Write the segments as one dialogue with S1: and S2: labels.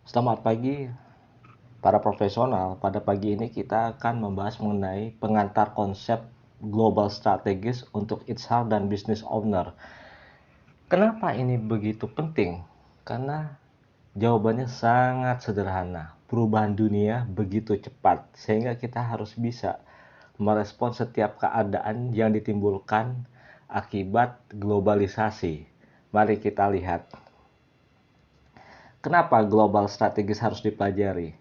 S1: Selamat pagi para profesional. Pada pagi ini kita akan membahas mengenai pengantar konsep global strategis untuk HR dan business owner. Kenapa ini begitu penting? Karena jawabannya sangat sederhana. Perubahan dunia begitu cepat sehingga kita harus bisa merespon setiap keadaan yang ditimbulkan akibat globalisasi. Mari kita lihat. Kenapa global strategis harus dipelajari?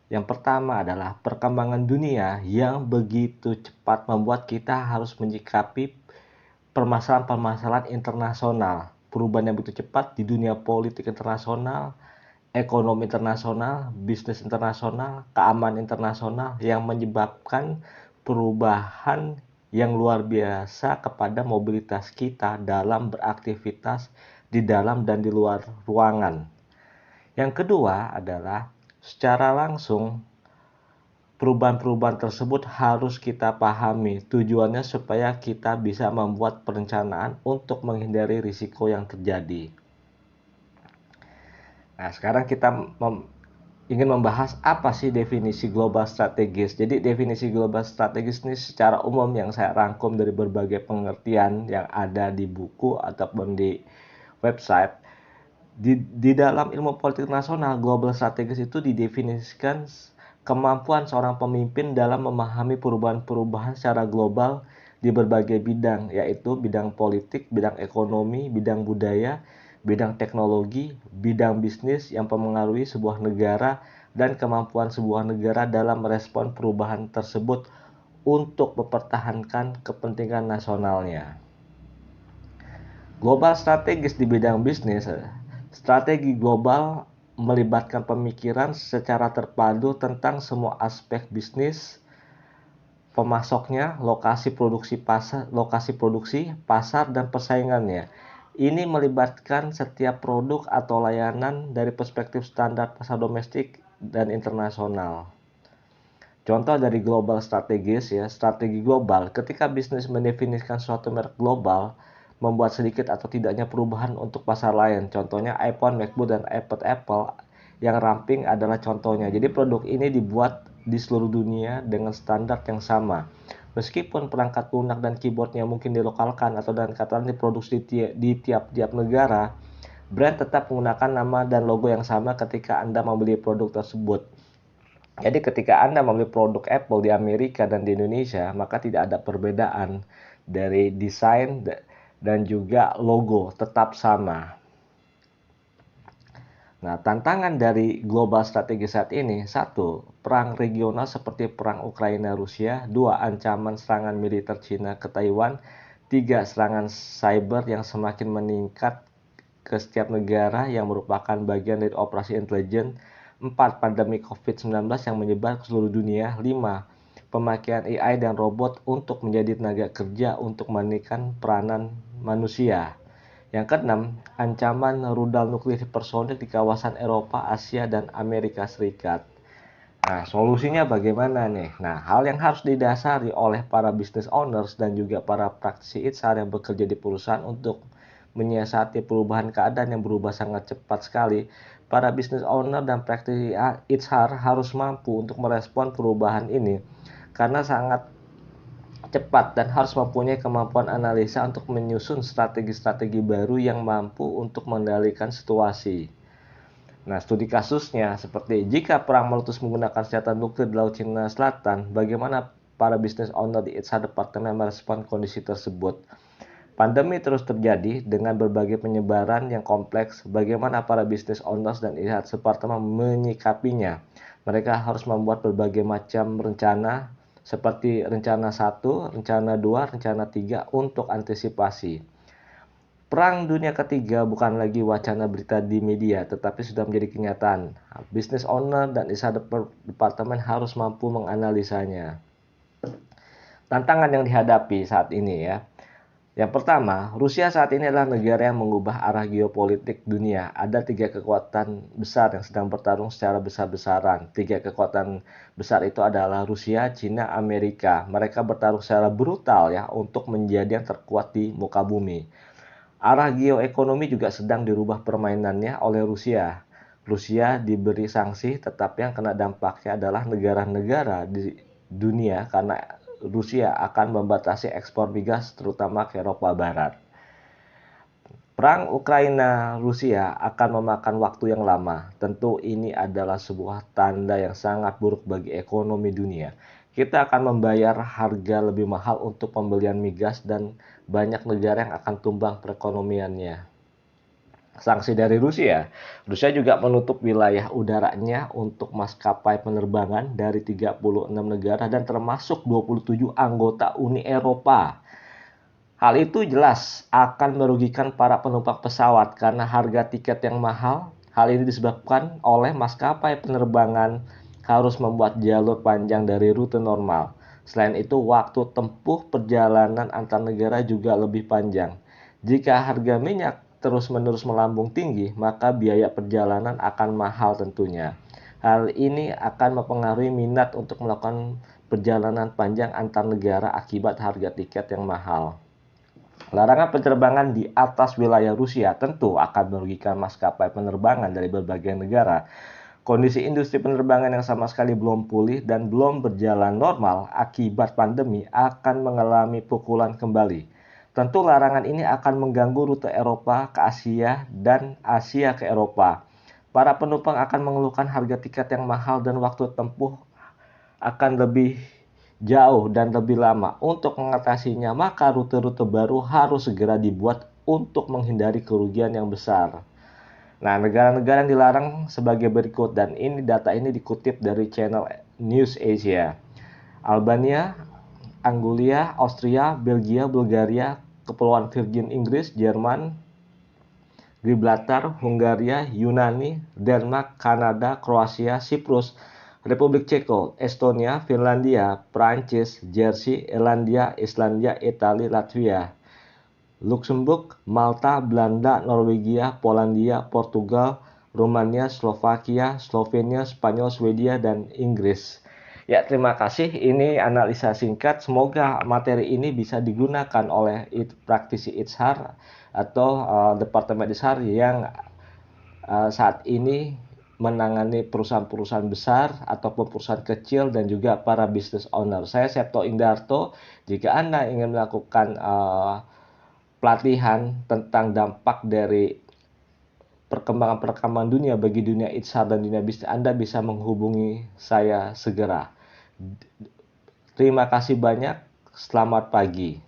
S1: Yang pertama adalah perkembangan dunia yang begitu cepat membuat kita harus menyikapi permasalahan-permasalahan internasional. Perubahan yang begitu cepat di dunia politik internasional, ekonomi internasional, bisnis internasional, keamanan internasional yang menyebabkan perubahan yang luar biasa kepada mobilitas kita dalam beraktivitas di dalam dan di luar ruangan. Yang kedua adalah secara langsung perubahan-perubahan tersebut harus kita pahami. Tujuannya supaya kita bisa membuat perencanaan untuk menghindari risiko yang terjadi. Nah, sekarang kita ingin membahas apa sih definisi global strategis. Jadi definisi global strategis ini secara umum yang saya rangkum dari berbagai pengertian yang ada di buku ataupun di website. Di dalam ilmu politik nasional, global strategis itu didefinisikan kemampuan seorang pemimpin dalam memahami perubahan-perubahan secara global di berbagai bidang, yaitu bidang politik, bidang ekonomi, bidang budaya, bidang teknologi, bidang bisnis yang mempengaruhi sebuah negara, dan kemampuan sebuah negara dalam merespon perubahan tersebut untuk mempertahankan kepentingan nasionalnya. Global strategis di bidang bisnis. Strategi global melibatkan pemikiran secara terpadu tentang semua aspek bisnis, pemasoknya, lokasi produksi, pasar, dan persaingannya. Ini melibatkan setiap produk atau layanan dari perspektif standar pasar domestik dan internasional. Contoh dari global strategis ya, strategi global. Ketika bisnis mendefinisikan suatu merek global, membuat sedikit atau tidaknya perubahan untuk pasar lain. Contohnya iPhone, MacBook, dan iPad Apple yang ramping adalah contohnya. Jadi produk ini dibuat di seluruh dunia dengan standar yang sama. Meskipun perangkat lunak dan keyboardnya mungkin dilokalkan atau dengan kata lain diproduksi di tiap-tiap negara, brand tetap menggunakan nama dan logo yang sama ketika Anda membeli produk tersebut. Jadi ketika Anda membeli produk Apple di Amerika dan di Indonesia, maka tidak ada perbedaan dari desain dan juga logo, tetap sama. Nah, tantangan dari global strategi saat ini, satu, perang regional seperti perang Ukraina-Rusia, dua, ancaman serangan militer Cina ke Taiwan, tiga, serangan cyber yang semakin meningkat ke setiap negara yang merupakan bagian dari operasi intelijen, empat, pandemi COVID-19 yang menyebar ke seluruh dunia, lima, pemakaian AI dan robot untuk menjadi tenaga kerja untuk menggantikan peranan manusia. Yang keenam, ancaman rudal nuklir hipersonik di kawasan Eropa, Asia, dan Amerika Serikat. Nah, solusinya bagaimana nih? Nah, hal yang harus didasari oleh para business owners dan juga para praktisi HR yang bekerja di perusahaan untuk menyiasati perubahan keadaan yang berubah sangat cepat sekali. Para business owner dan praktisi HR harus mampu untuk merespon perubahan ini karena sangat cepat dan harus mempunyai kemampuan analisa untuk menyusun strategi-strategi baru yang mampu untuk mengendalikan situasi. Nah, studi kasusnya seperti jika perang meletus menggunakan senjata nuklir di Laut Cina Selatan, bagaimana para business owner di HR Departemen merespon kondisi tersebut. Pandemi terus terjadi dengan berbagai penyebaran yang kompleks, bagaimana para business owners dan HR Departemen menyikapinya. Mereka harus membuat berbagai macam rencana, seperti rencana 1, rencana 2, rencana 3 untuk antisipasi. Perang Dunia Ketiga bukan lagi wacana berita di media, tetapi sudah menjadi kenyataan. Business owner dan HR departemen harus mampu menganalisanya. Tantangan yang dihadapi saat ini ya. Yang pertama, Rusia saat ini adalah negara yang mengubah arah geopolitik dunia. Ada tiga kekuatan besar yang sedang bertarung secara besar-besaran. Tiga kekuatan besar itu adalah Rusia, Cina, Amerika. Mereka bertarung secara brutal ya untuk menjadi yang terkuat di muka bumi. Arah geoekonomi juga sedang dirubah permainannya oleh Rusia. Rusia diberi sanksi, tetapi yang kena dampaknya adalah negara-negara di dunia karena Rusia akan membatasi ekspor migas terutama ke Eropa Barat. Perang Ukraina-Rusia akan memakan waktu yang lama. Tentu ini adalah sebuah tanda yang sangat buruk bagi ekonomi dunia. Kita akan membayar harga lebih mahal untuk pembelian migas dan banyak negara yang akan tumbang perekonomiannya. Sanksi dari Rusia. Rusia juga menutup wilayah udaranya untuk maskapai penerbangan dari 36 negara dan termasuk 27 anggota Uni Eropa. Hal itu jelas akan merugikan para penumpang pesawat karena harga tiket yang mahal. Hal ini disebabkan oleh maskapai penerbangan harus membuat jalur panjang dari rute normal. Selain itu, waktu tempuh perjalanan antar negara juga lebih panjang. Jika harga minyak terus-menerus melambung tinggi, maka biaya perjalanan akan mahal tentunya. Hal ini akan mempengaruhi minat untuk melakukan perjalanan panjang antar negara akibat harga tiket yang mahal. Larangan penerbangan di atas wilayah Rusia tentu akan merugikan maskapai penerbangan dari berbagai negara. Kondisi industri penerbangan yang sama sekali belum pulih dan belum berjalan normal akibat pandemi akan mengalami pukulan kembali. Tentu larangan ini akan mengganggu rute Eropa ke Asia dan Asia ke Eropa. Para penumpang akan mengeluhkan harga tiket yang mahal dan waktu tempuh akan lebih jauh dan lebih lama. Untuk mengatasinya, maka rute-rute baru harus segera dibuat untuk menghindari kerugian yang besar. Nah, negara-negara yang dilarang sebagai berikut, dan ini data ini dikutip dari channel News Asia. Albania, Anglia, Austria, Belgia, Bulgaria, Kepulauan Virgin Inggris, Jerman, Gibraltar, Hungaria, Yunani, Denmark, Kanada, Kroasia, Siprus, Republik Ceko, Estonia, Finlandia, Prancis, Jersey, Irlandia, Islandia, Italia, Latvia, Luxembourg, Malta, Belanda, Norwegia, Polandia, Portugal, Rumania, Slovakia, Slovenia, Spanyol, Swedia, dan Inggris. Ya, terima kasih. Ini analisa singkat. Semoga materi ini bisa digunakan oleh praktisi ITSHAR atau Departemen ITSHAR yang saat ini menangani perusahaan-perusahaan besar ataupun perusahaan kecil dan juga para business owner. Saya Septo Indarto. Jika Anda ingin melakukan pelatihan tentang dampak dari perkembangan dunia bagi dunia ITSHAR dan dunia bisnis, Anda bisa menghubungi saya segera. Terima kasih banyak. Selamat pagi.